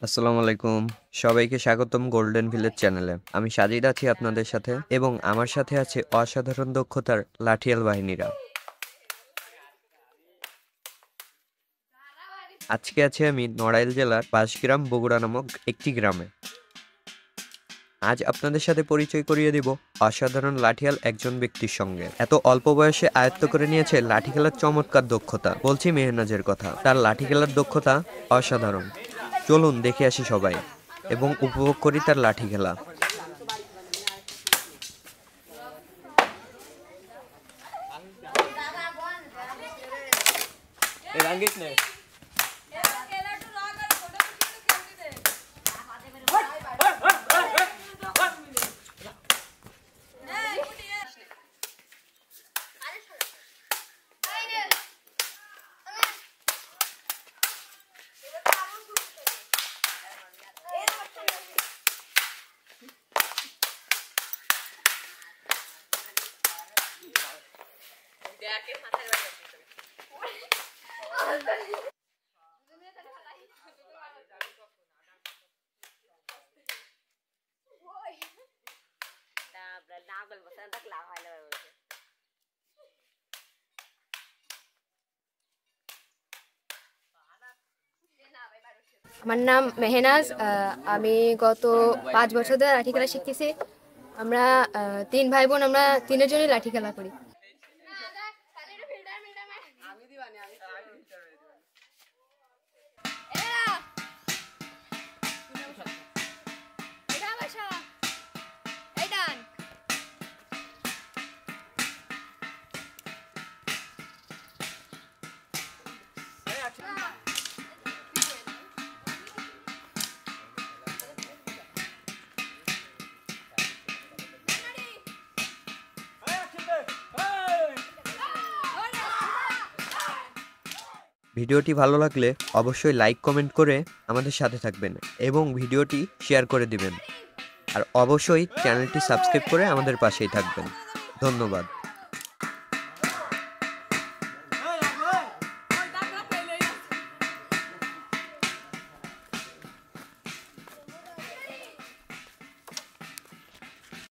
আসসালামু আলাইকুম। সবাইকে স্বাগতম গোল্ডেন ভিলেজ চ্যানেলে। আমি সাজিদ আছি আপনাদের সাথে এবং আমার সাথে আছে অসাধারণ দক্ষতার লাঠিয়াল বাহিনীরা। আজকে আছি আমি নড়াইল জেলার বাঁশগ্রাম বগুড়া নামক একটি গ্রামে। আজ আপনাদের সাথে পরিচয় করিয়ে দিব অসাধারণ লাঠিয়াল একজন ব্যক্তির সঙ্গে। এত অল্প বয়সে আয়ত্ত করে নিয়েছে লাঠি খেলার চমৎকার দক্ষতা। বলছি মেহনাজের কথা। তার লাঠি খেলার দক্ষতা অসাধারণ। চলুন দেখে আসি সবাই এবং উপভোগ করি তার লাঠি খেলা। আমার নাম মেহনাজ। আমি গত 5 বছর ধরে লাঠি খেলা শিখতেছি। আমরা 3 ভাই বোন, আমরা তিনজনই লাঠি খেলা করি। ভিডিওটি ভালো লাগলে অবশ্যই লাইক কমেন্ট করে আমাদের সাথে থাকবেন এবং ভিডিওটি শেয়ার করে দিবেন। আর অবশ্যই চ্যানেলটি সাবস্ক্রাইব করে আমাদের পাশেই থাকবেন। ধন্যবাদ।